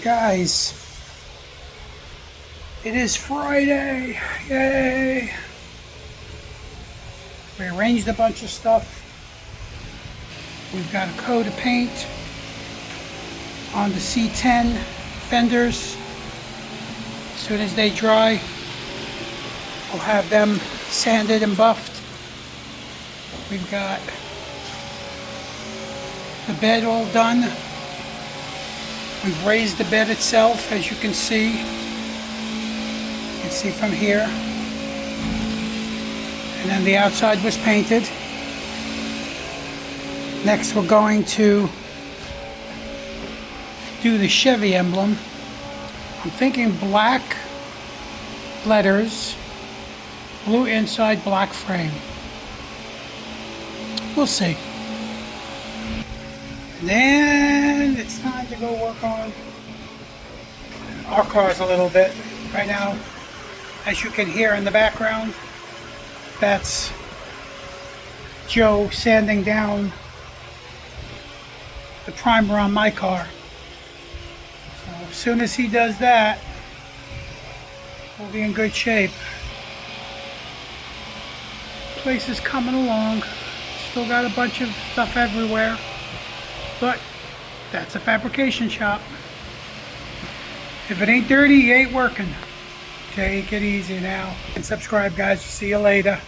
Guys, it is Friday. Yay! We arranged a bunch of stuff. We've got a coat of paint on the C10 fenders. As soon as they dry, we'll have them sanded and buffed. We've got the bed all done. We've raised the bed itself, as you can see. You can see from here. And then the outside was painted. Next we're going to do the Chevy emblem. I'm thinking black letters, blue inside, black frame. We'll see. And then it's time to go work on our cars a little bit. Right now, as you can hear in the background, that's Joe sanding down the primer on my car. So as soon as he does that, we'll be in good shape. Place is coming along. Still got a bunch of stuff everywhere. But that's a fabrication shop. If it ain't dirty, you ain't working. Take it easy now. And subscribe, guys. See you later.